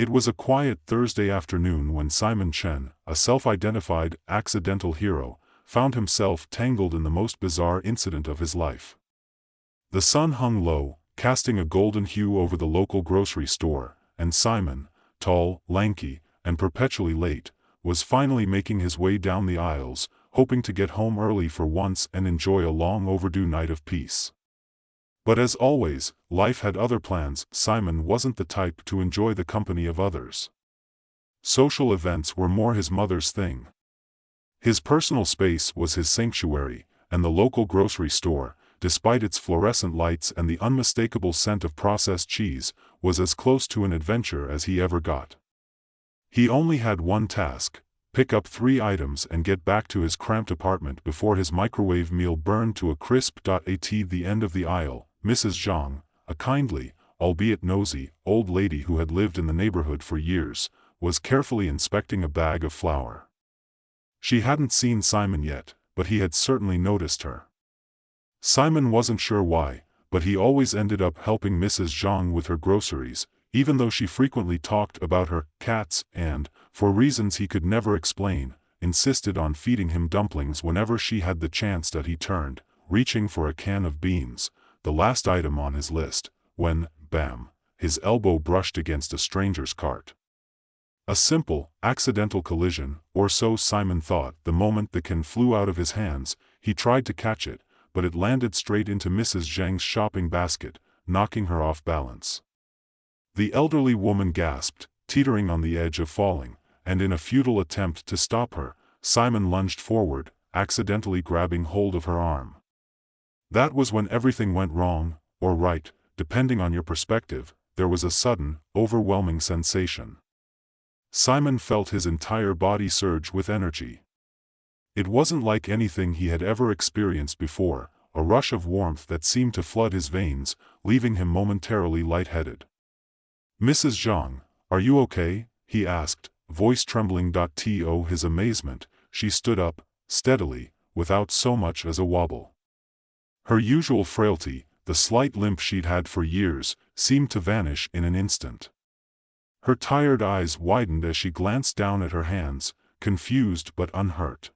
It was a quiet Thursday afternoon when Simon Chen, a self-identified accidental hero, found himself tangled in the most bizarre incident of his life. The sun hung low, casting a golden hue over the local grocery store, and Simon, tall, lanky, and perpetually late, was finally making his way down the aisles, hoping to get home early for once and enjoy a long overdue night of peace. But as always, life had other plans. Simon wasn't the type to enjoy the company of others. Social events were more his mother's thing. His personal space was his sanctuary, and the local grocery store, despite its fluorescent lights and the unmistakable scent of processed cheese, was as close to an adventure as he ever got. He only had one task: pick up 3 items and get back to his cramped apartment before his microwave meal burned to a crisp. At the end of the aisle, Mrs. Zhang, a kindly, albeit nosy, old lady who had lived in the neighborhood for years, was carefully inspecting a bag of flour. She hadn't seen Simon yet, but he had certainly noticed her. Simon wasn't sure why, but he always ended up helping Mrs. Zhang with her groceries, even though she frequently talked about her cats and, for reasons he could never explain, insisted on feeding him dumplings whenever she had the chance. He turned, reaching for a can of beans, the last item on his list, when, bam, his elbow brushed against a stranger's cart. A simple, accidental collision, or so Simon thought. The moment the can flew out of his hands, he tried to catch it, but it landed straight into Mrs. Zhang's shopping basket, knocking her off balance. The elderly woman gasped, teetering on the edge of falling, and in a futile attempt to stop her, Simon lunged forward, accidentally grabbing hold of her arm. That was when everything went wrong, or right, depending on your perspective. There was a sudden, overwhelming sensation. Simon felt his entire body surge with energy. It wasn't like anything he had ever experienced before, a rush of warmth that seemed to flood his veins, leaving him momentarily lightheaded. "Mrs. Zhang, are you okay?" he asked, voice trembling. To his amazement, she stood up, steadily, without so much as a wobble. Her usual frailty, the slight limp she'd had for years, seemed to vanish in an instant. Her tired eyes widened as she glanced down at her hands, confused but unhurt.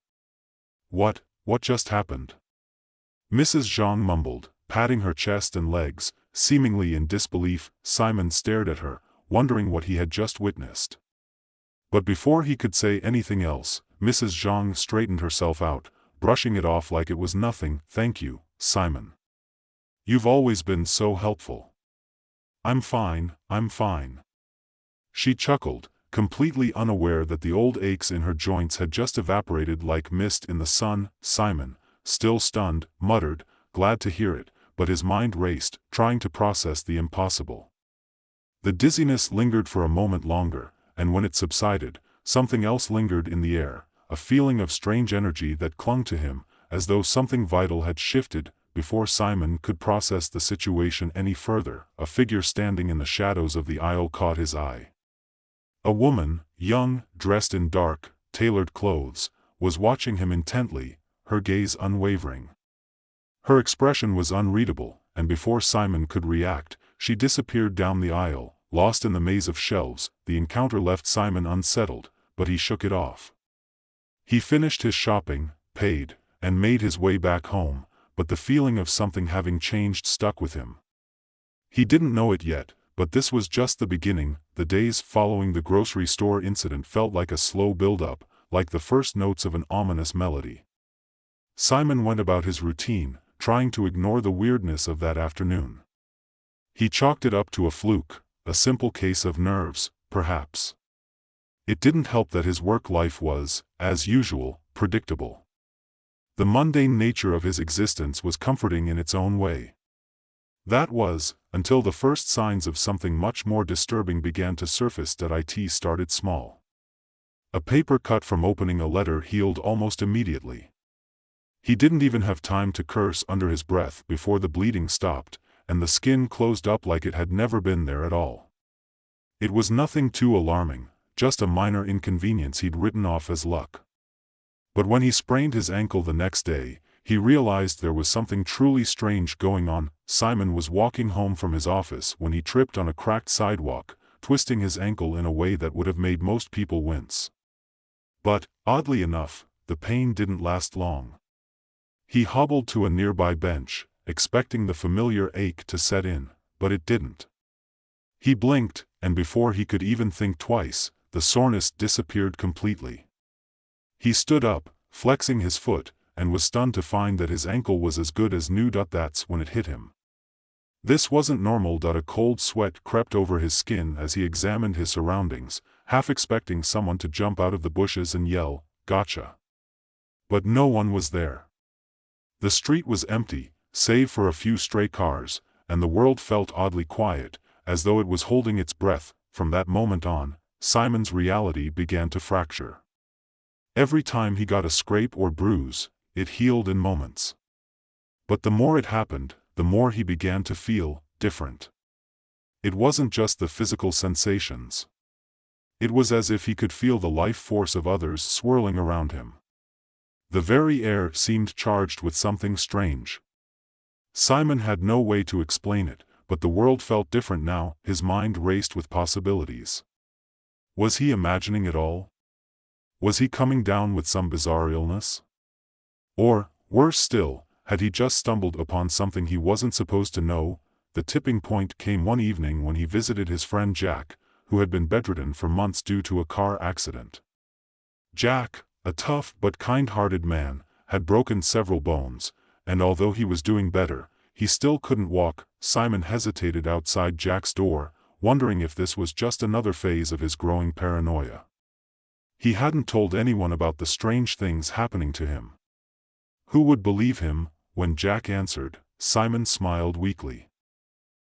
What just happened?" Mrs. Zhang mumbled, patting her chest and legs, seemingly in disbelief. Simon stared at her, wondering what he had just witnessed. But before he could say anything else, Mrs. Zhang straightened herself out, brushing it off like it was nothing. "Thank you, Simon. You've always been so helpful." I'm fine." She chuckled, completely unaware that the old aches in her joints had just evaporated like mist in the sun. Simon, still stunned, muttered, "Glad to hear it," but his mind raced, trying to process the impossible. The dizziness lingered for a moment longer, and when it subsided, something else lingered in the air, a feeling of strange energy that clung to him, as though something vital had shifted. Before Simon could process the situation any further, a figure standing in the shadows of the aisle caught his eye. A woman, young, dressed in dark, tailored clothes, was watching him intently, her gaze unwavering. Her expression was unreadable, and before Simon could react, she disappeared down the aisle, lost in the maze of shelves. The encounter left Simon unsettled, but he shook it off. He finished his shopping, paid, and made his way back home, but the feeling of something having changed stuck with him. He didn't know it yet, but this was just the beginning. The days following the grocery store incident felt like a slow build-up, like the first notes of an ominous melody. Simon went about his routine, trying to ignore the weirdness of that afternoon. He chalked it up to a fluke, a simple case of nerves, perhaps. It didn't help that his work life was, as usual, predictable. The mundane nature of his existence was comforting in its own way. That was, until the first signs of something much more disturbing began to surface. It started small. A paper cut from opening a letter healed almost immediately. He didn't even have time to curse under his breath before the bleeding stopped, and the skin closed up like it had never been there at all. It was nothing too alarming, just a minor inconvenience he'd written off as luck. But when he sprained his ankle the next day, he realized there was something truly strange going on. Simon was walking home from his office when he tripped on a cracked sidewalk, twisting his ankle in a way that would have made most people wince. But, oddly enough, the pain didn't last long. He hobbled to a nearby bench, expecting the familiar ache to set in, but it didn't. He blinked, and before he could even think twice, the soreness disappeared completely. He stood up, flexing his foot, and was stunned to find that his ankle was as good as new. That's when it hit him. This wasn't normal. A cold sweat crept over his skin as he examined his surroundings, half expecting someone to jump out of the bushes and yell, "Gotcha!" But no one was there. The street was empty, save for a few stray cars, and the world felt oddly quiet, as though it was holding its breath. From that moment on, Simon's reality began to fracture. Every time he got a scrape or bruise, it healed in moments. But the more it happened, the more he began to feel different. It wasn't just the physical sensations. It was as if he could feel the life force of others swirling around him. The very air seemed charged with something strange. Simon had no way to explain it, but the world felt different now. His mind raced with possibilities. Was he imagining it all? Was he coming down with some bizarre illness? Or, worse still, had he just stumbled upon something he wasn't supposed to know? The tipping point came one evening when he visited his friend Jack, who had been bedridden for months due to a car accident. Jack, a tough but kind-hearted man, had broken several bones, and although he was doing better, he still couldn't walk. Simon hesitated outside Jack's door, wondering if this was just another phase of his growing paranoia. He hadn't told anyone about the strange things happening to him. Who would believe him? When Jack answered, Simon smiled weakly.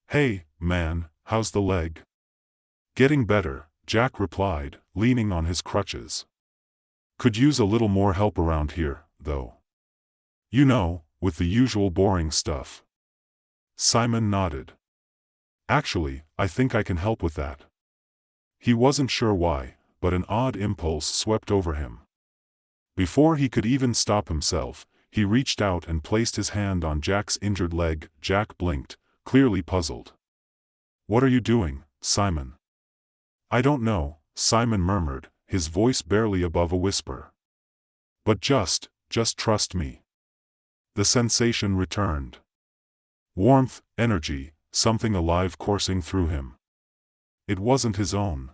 "Hey, man, how's the leg?" "Getting better," Jack replied, leaning on his crutches. "Could use a little more help around here, though. You know, with the usual boring stuff." Simon nodded. "Actually, I think I can help with that." He wasn't sure why, but an odd impulse swept over him. Before he could even stop himself, he reached out and placed his hand on Jack's injured leg. Jack blinked, clearly puzzled. "What are you doing, Simon?" "I don't know," Simon murmured, his voice barely above a whisper. "But just trust me." The sensation returned. Warmth, energy, something alive coursing through him. It wasn't his own.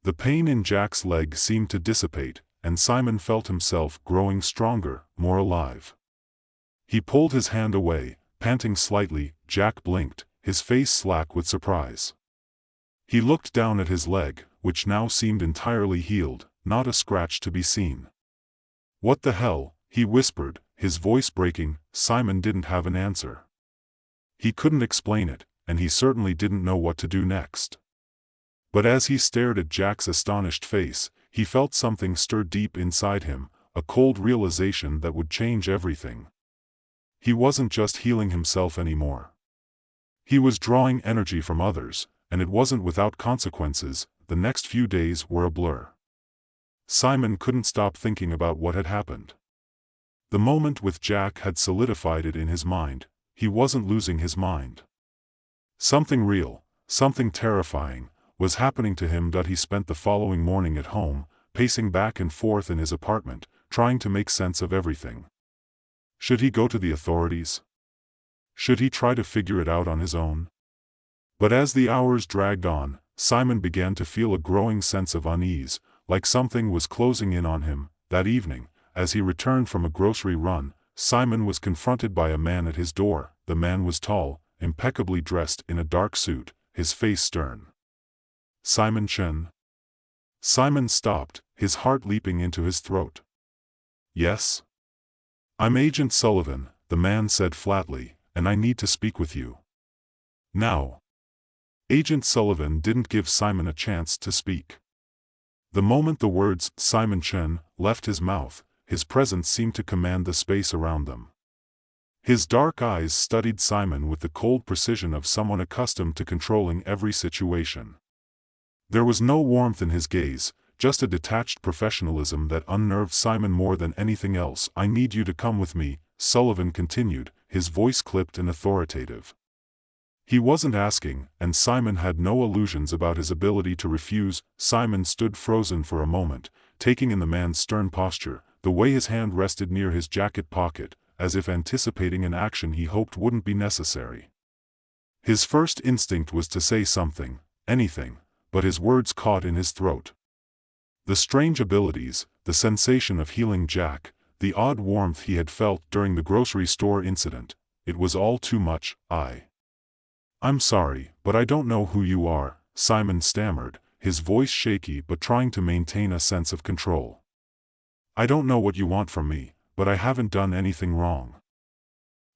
The pain in Jack's leg seemed to dissipate, and Simon felt himself growing stronger, more alive. He pulled his hand away, panting slightly. Jack blinked, his face slack with surprise. He looked down at his leg, which now seemed entirely healed, not a scratch to be seen. "What the hell?" he whispered, his voice breaking. Simon didn't have an answer. He couldn't explain it, and he certainly didn't know what to do next. But as he stared at Jack's astonished face, he felt something stir deep inside him, a cold realization that would change everything. He wasn't just healing himself anymore. He was drawing energy from others, and it wasn't without consequences. The next few days were a blur. Simon couldn't stop thinking about what had happened. The moment with Jack had solidified it in his mind. He wasn't losing his mind. Something real, something terrifying, was happening to him. He spent the following morning at home, pacing back and forth in his apartment, trying to make sense of everything. Should he go to the authorities? Should he try to figure it out on his own? But as the hours dragged on, Simon began to feel a growing sense of unease, like something was closing in on him. That evening, as he returned from a grocery run, Simon was confronted by a man at his door. The man was tall, impeccably dressed in a dark suit, his face stern. "Simon Chen?" Simon stopped, his heart leaping into his throat. "Yes?" "I'm Agent Sullivan," the man said flatly, "and I need to speak with you. Now." Agent Sullivan didn't give Simon a chance to speak. The moment the words "Simon Chen" left his mouth, his presence seemed to command the space around them. His dark eyes studied Simon with the cold precision of someone accustomed to controlling every situation. There was no warmth in his gaze, just a detached professionalism that unnerved Simon more than anything else. "I need you to come with me," Sullivan continued, his voice clipped and authoritative. He wasn't asking, and Simon had no illusions about his ability to refuse. Simon stood frozen for a moment, taking in the man's stern posture, the way his hand rested near his jacket pocket, as if anticipating an action he hoped wouldn't be necessary. His first instinct was to say something, anything, but his words caught in his throat. The strange abilities, the sensation of healing Jack, the odd warmth he had felt during the grocery store incident, it was all too much. I'm sorry, but I don't know who you are, Simon stammered, his voice shaky but trying to maintain a sense of control. I don't know what you want from me, but I haven't done anything wrong.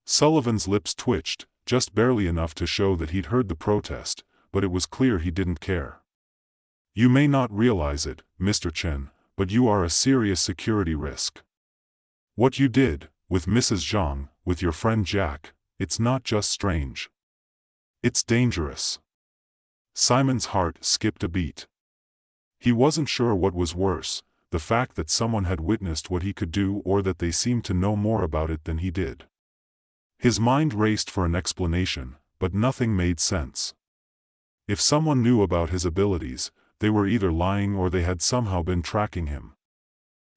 Sullivan's lips twitched, just barely enough to show that he'd heard the protest, but it was clear he didn't care. You may not realize it, Mr. Chen, but you are a serious security risk. What you did, with Mrs. Zhang, with your friend Jack, it's not just strange. It's dangerous. Simon's heart skipped a beat. He wasn't sure what was worse, the fact that someone had witnessed what he could do or that they seemed to know more about it than he did. His mind raced for an explanation, but nothing made sense. If someone knew about his abilities, they were either lying or they had somehow been tracking him.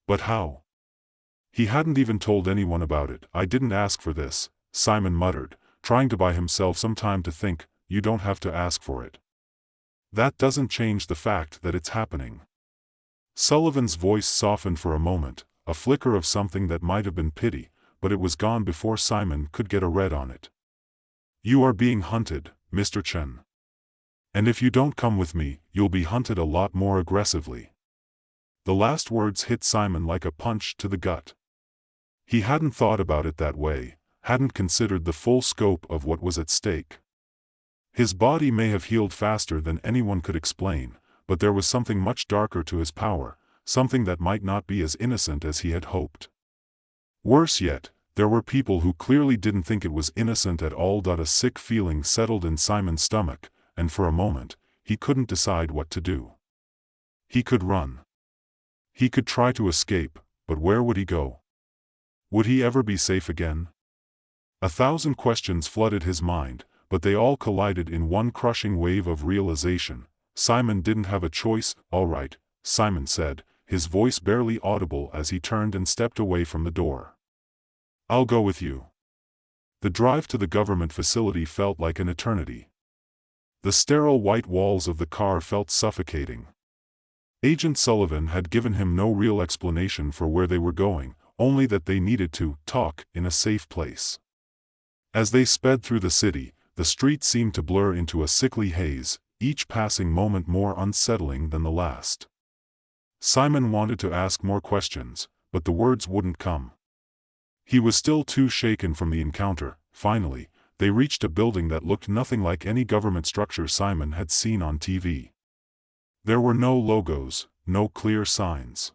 But how? He hadn't even told anyone about it. I didn't ask for this, Simon muttered, trying to buy himself some time to think. You don't have to ask for it. That doesn't change the fact that it's happening. Sullivan's voice softened for a moment, a flicker of something that might have been pity, but it was gone before Simon could get a read on it. You are being hunted, Mr. Chen. And if you don't come with me, you'll be hunted a lot more aggressively. The last words hit Simon like a punch to the gut. He hadn't thought about it that way, hadn't considered the full scope of what was at stake. His body may have healed faster than anyone could explain, but there was something much darker to his power, something that might not be as innocent as he had hoped. Worse yet, there were people who clearly didn't think it was innocent at all. A sick feeling settled in Simon's stomach, and for a moment, he couldn't decide what to do. He could run. He could try to escape, but where would he go? Would he ever be safe again? 1,000 questions flooded his mind, but they all collided in one crushing wave of realization. Simon didn't have a choice. All right, Simon said, his voice barely audible as he turned and stepped away from the door. I'll go with you. The drive to the government facility felt like an eternity. The sterile white walls of the car felt suffocating. Agent Sullivan had given him no real explanation for where they were going, only that they needed to talk in a safe place. As they sped through the city, the streets seemed to blur into a sickly haze, each passing moment more unsettling than the last. Simon wanted to ask more questions, but the words wouldn't come. He was still too shaken from the encounter. Finally, they reached a building that looked nothing like any government structure Simon had seen on TV. There were no logos, no clear signs.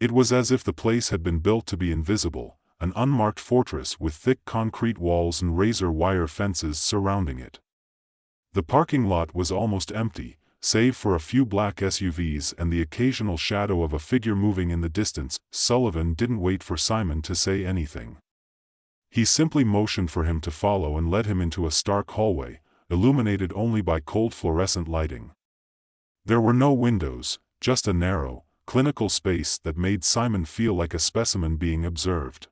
It was as if the place had been built to be invisible, an unmarked fortress with thick concrete walls and razor wire fences surrounding it. The parking lot was almost empty, save for a few black SUVs and the occasional shadow of a figure moving in the distance. Sullivan didn't wait for Simon to say anything. He simply motioned for him to follow and led him into a stark hallway, illuminated only by cold fluorescent lighting. There were no windows, just a narrow, clinical space that made Simon feel like a specimen being observed.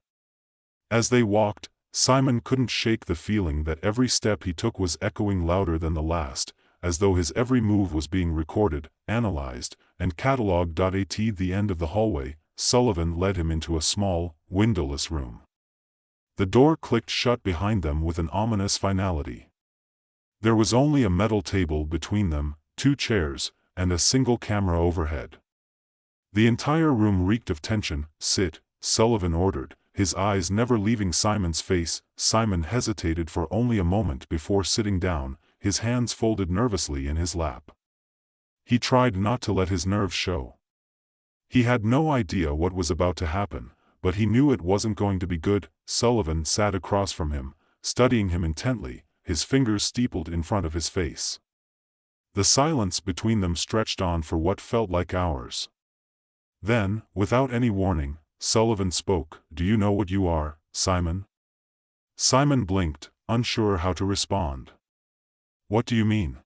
As they walked, Simon couldn't shake the feeling that every step he took was echoing louder than the last, as though his every move was being recorded, analyzed, and catalogued. At the end of the hallway, Sullivan led him into a small, windowless room. The door clicked shut behind them with an ominous finality. There was only a metal table between them, 2 chairs, and a single camera overhead. The entire room reeked of tension. Sit, Sullivan ordered, his eyes never leaving Simon's face. Simon hesitated for only a moment before sitting down, his hands folded nervously in his lap. He tried not to let his nerves show. He had no idea what was about to happen, but he knew it wasn't going to be good. Sullivan sat across from him, studying him intently, his fingers steepled in front of his face. The silence between them stretched on for what felt like hours. Then, without any warning, Sullivan spoke. Do you know what you are, Simon? Simon blinked, unsure how to respond. What do you mean?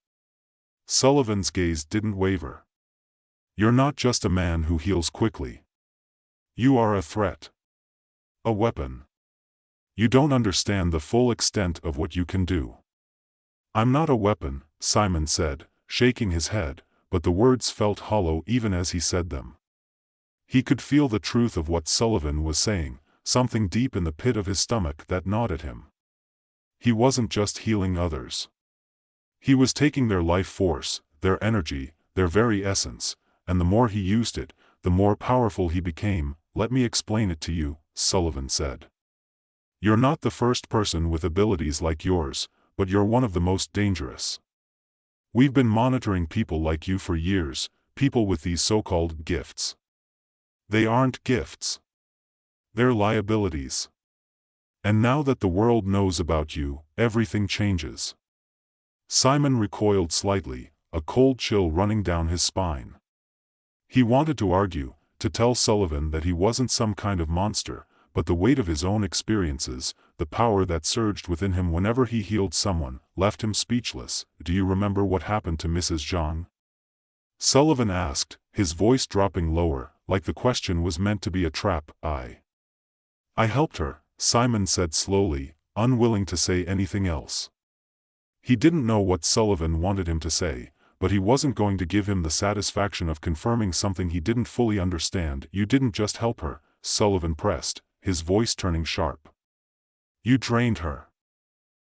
Sullivan's gaze didn't waver. You're not just a man who heals quickly. You are a threat. A weapon. You don't understand the full extent of what you can do. I'm not a weapon, Simon said, shaking his head, but the words felt hollow even as he said them. He could feel the truth of what Sullivan was saying, something deep in the pit of his stomach that gnawed at him. He wasn't just healing others. He was taking their life force, their energy, their very essence, and the more he used it, the more powerful he became. Let me explain it to you, Sullivan said. You're not the first person with abilities like yours, but you're one of the most dangerous. We've been monitoring people like you for years, people with these so-called gifts. They aren't gifts. They're liabilities. And now that the world knows about you, everything changes. Simon recoiled slightly, a cold chill running down his spine. He wanted to argue, to tell Sullivan that he wasn't some kind of monster, but the weight of his own experiences, the power that surged within him whenever he healed someone, left him speechless. Do you remember what happened to Mrs. Zhang? Sullivan asked, his voice dropping lower, like the question was meant to be a trap. I helped her, Simon said slowly, unwilling to say anything else. He didn't know what Sullivan wanted him to say, but he wasn't going to give him the satisfaction of confirming something he didn't fully understand. You didn't just help her, Sullivan pressed, his voice turning sharp. You drained her.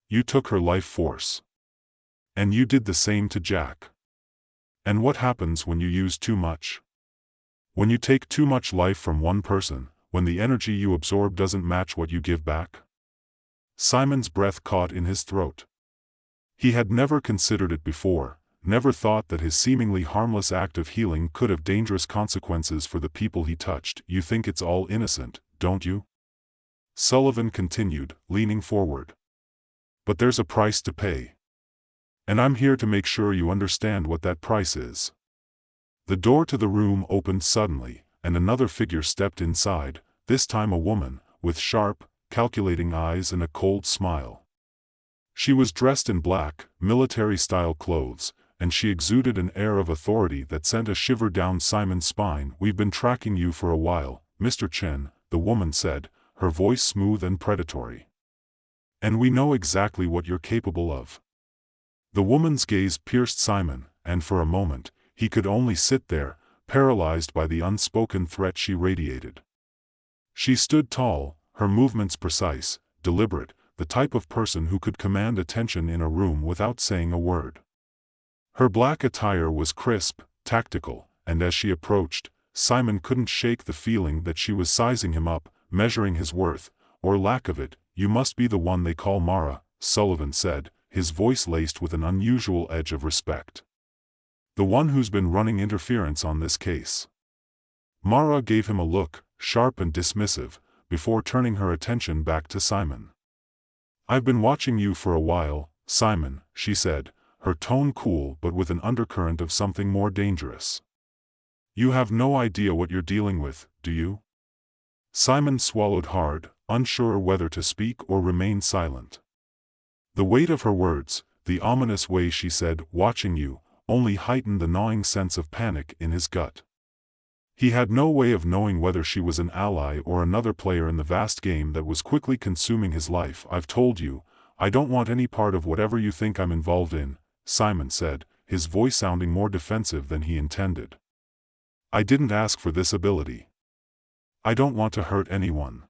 You took her life force. And you did the same to Jack. And what happens when you use too much? When you take too much life from one person, when the energy you absorb doesn't match what you give back? Simon's breath caught in his throat. He had never considered it before, never thought that his seemingly harmless act of healing could have dangerous consequences for the people he touched. You think it's all innocent, don't you? Sullivan continued, leaning forward. But there's a price to pay. And I'm here to make sure you understand what that price is. The door to the room opened suddenly, and another figure stepped inside, this time a woman, with sharp, calculating eyes and a cold smile. She was dressed in black, military-style clothes, and she exuded an air of authority that sent a shiver down Simon's spine. We've been tracking you for a while, Mr. Chen, the woman said, her voice smooth and predatory. And we know exactly what you're capable of. The woman's gaze pierced Simon, and for a moment, he could only sit there, paralyzed by the unspoken threat she radiated. She stood tall, her movements precise, deliberate, the type of person who could command attention in a room without saying a word. Her black attire was crisp, tactical, and as she approached, Simon couldn't shake the feeling that she was sizing him up, measuring his worth, or lack of it. You must be the one they call Mara, Sullivan said, his voice laced with an unusual edge of respect. The one who's been running interference on this case. Mara gave him a look, sharp and dismissive, before turning her attention back to Simon. I've been watching you for a while, Simon, she said, her tone cool but with an undercurrent of something more dangerous. You have no idea what you're dealing with, do you? Simon swallowed hard, unsure whether to speak or remain silent. The weight of her words, the ominous way she said, watching you, only heightened the gnawing sense of panic in his gut. He had no way of knowing whether she was an ally or another player in the vast game that was quickly consuming his life. I've told you, I don't want any part of whatever you think I'm involved in, Simon said, his voice sounding more defensive than he intended. I didn't ask for this ability. I don't want to hurt anyone.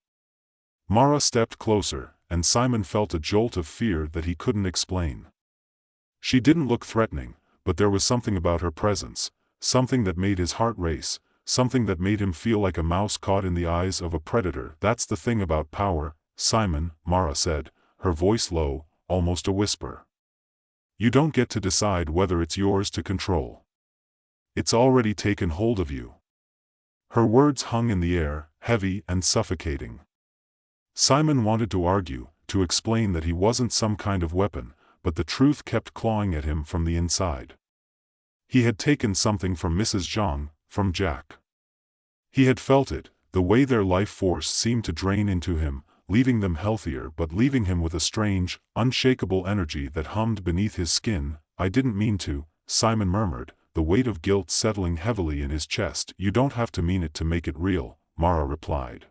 Mara stepped closer, and Simon felt a jolt of fear that he couldn't explain. She didn't look threatening, but there was something about her presence, something that made his heart race, something that made him feel like a mouse caught in the eyes of a predator. That's the thing about power, Simon, Mara said, her voice low, almost a whisper. You don't get to decide whether it's yours to control. It's already taken hold of you. Her words hung in the air, heavy and suffocating. Simon wanted to argue, to explain that he wasn't some kind of weapon, but the truth kept clawing at him from the inside. He had taken something from Mrs. Zhang, from Jack. He had felt it, the way their life force seemed to drain into him, leaving them healthier but leaving him with a strange, unshakable energy that hummed beneath his skin. "I didn't mean to," Simon murmured, the weight of guilt settling heavily in his chest. "You don't have to mean it to make it real," Mara replied.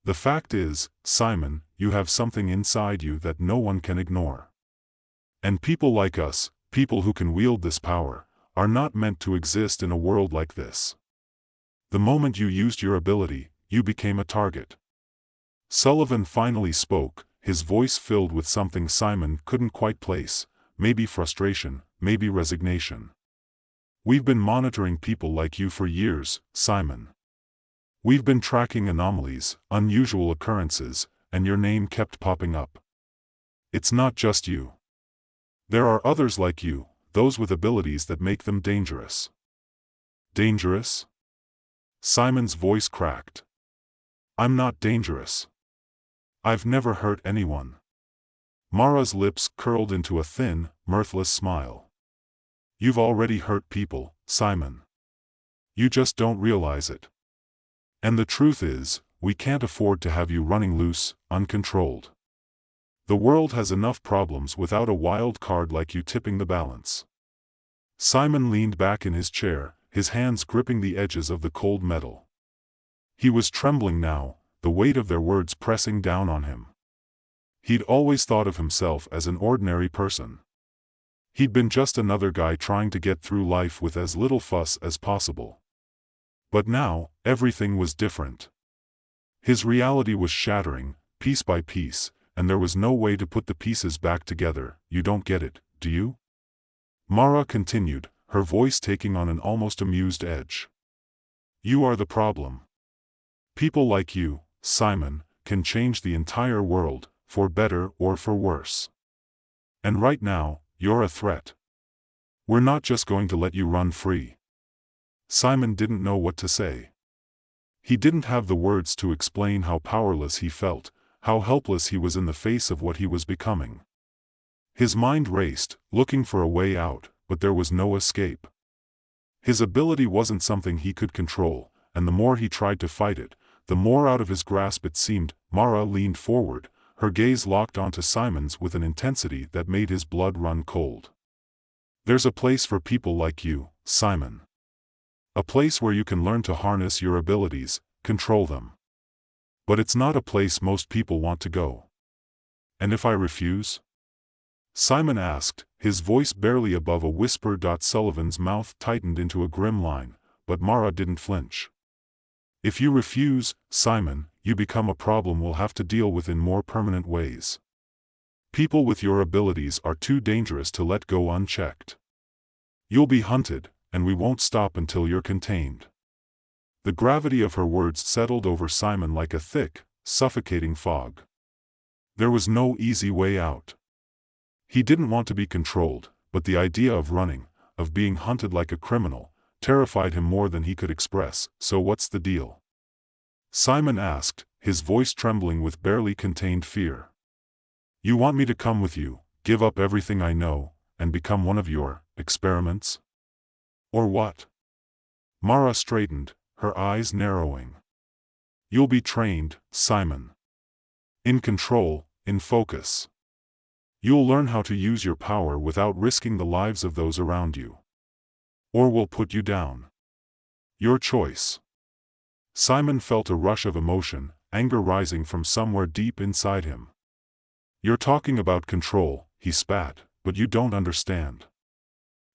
"The fact is, Simon, you have something inside you that no one can ignore. And people like us, people who can wield this power, are not meant to exist in a world like this. The moment you used your ability, you became a target." Sullivan finally spoke, his voice filled with something Simon couldn't quite place, maybe frustration, maybe resignation. "We've been monitoring people like you for years, Simon. We've been tracking anomalies, unusual occurrences, and your name kept popping up. It's not just you. There are others like you, those with abilities that make them dangerous." "Dangerous?" Simon's voice cracked. "I'm not dangerous. I've never hurt anyone." Mara's lips curled into a thin, mirthless smile. "You've already hurt people, Simon. You just don't realize it. And the truth is, we can't afford to have you running loose, uncontrolled. The world has enough problems without a wild card like you tipping the balance." Simon leaned back in his chair, his hands gripping the edges of the cold metal. He was trembling now, the weight of their words pressing down on him. He'd always thought of himself as an ordinary person. He'd been just another guy trying to get through life with as little fuss as possible. But now, everything was different. His reality was shattering, piece by piece, and there was no way to put the pieces back together. "You don't get it, do you?" Mara continued, her voice taking on an almost amused edge. "You are the problem. People like you, Simon, can change the entire world, for better or for worse. And right now, you're a threat. We're not just going to let you run free." Simon didn't know what to say. He didn't have the words to explain how powerless he felt, how helpless he was in the face of what he was becoming. His mind raced, looking for a way out, but there was no escape. His ability wasn't something he could control, and the more he tried to fight it, the more out of his grasp it seemed. Mara leaned forward, her gaze locked onto Simon's with an intensity that made his blood run cold. "There's a place for people like you, Simon. A place where you can learn to harness your abilities, control them. But it's not a place most people want to go." "And if I refuse?" Simon asked, his voice barely above a whisper. Sullivan's mouth tightened into a grim line, but Mara didn't flinch. "If you refuse, Simon, you become a problem we'll have to deal with in more permanent ways. People with your abilities are too dangerous to let go unchecked. You'll be hunted, and we won't stop until you're contained." The gravity of her words settled over Simon like a thick, suffocating fog. There was no easy way out. He didn't want to be controlled, but the idea of running, of being hunted like a criminal, terrified him more than he could express. "So what's the deal?" Simon asked, his voice trembling with barely contained fear. "You want me to come with you, give up everything I know, and become one of your experiments? Or what?" Mara straightened, her eyes narrowing. "You'll be trained, Simon. In control, in focus. You'll learn how to use your power without risking the lives of those around you. Or we'll put you down. Your choice." Simon felt a rush of emotion, anger rising from somewhere deep inside him. "You're talking about control," he spat, "but you don't understand.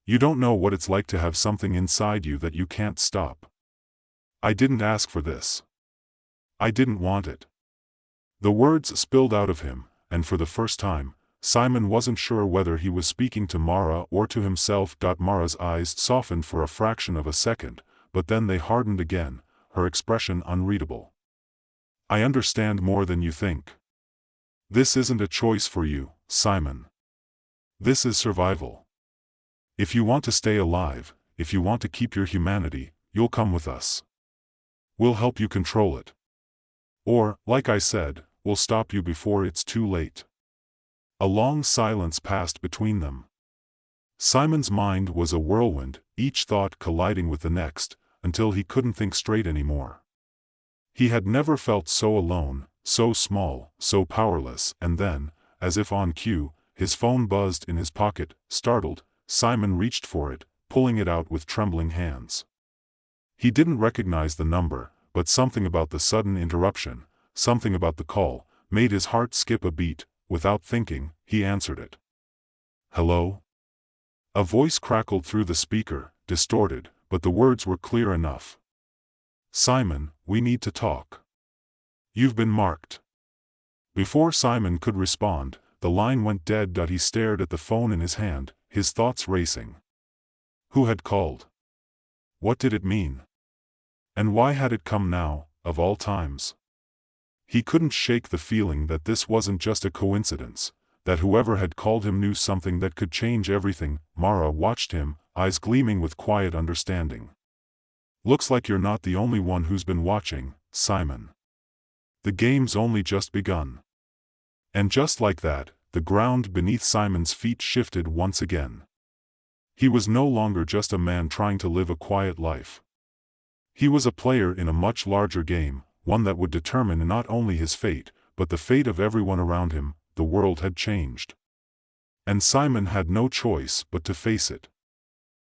You don't know what it's like to have something inside you that you can't stop. I didn't ask for this. I didn't want it." The words spilled out of him, and for the first time, Simon wasn't sure whether he was speaking to Mara or to himself. Mara's eyes softened for a fraction of a second, but then they hardened again, her expression unreadable. "I understand more than you think. This isn't a choice for you, Simon. This is survival. If you want to stay alive, if you want to keep your humanity, you'll come with us. We'll help you control it. Or, like I said, we'll stop you before it's too late." A long silence passed between them. Simon's mind was a whirlwind, each thought colliding with the next, until he couldn't think straight anymore. He had never felt so alone, so small, so powerless, and then, as if on cue, his phone buzzed in his pocket. Startled, Simon reached for it, pulling it out with trembling hands. He didn't recognize the number, but something about the sudden interruption, something about the call, made his heart skip a beat. Without thinking, he answered it. "Hello?" A voice crackled through the speaker, distorted, but the words were clear enough. "Simon, we need to talk. You've been marked." Before Simon could respond, the line went dead. He stared at the phone in his hand, his thoughts racing. Who had called? What did it mean? And why had it come now, of all times? He couldn't shake the feeling that this wasn't just a coincidence, that whoever had called him knew something that could change everything. Mara watched him, eyes gleaming with quiet understanding. "Looks like you're not the only one who's been watching, Simon. The game's only just begun." And just like that, the ground beneath Simon's feet shifted once again. He was no longer just a man trying to live a quiet life. He was a player in a much larger game, one that would determine not only his fate, but the fate of everyone around him. The world had changed. And Simon had no choice but to face it.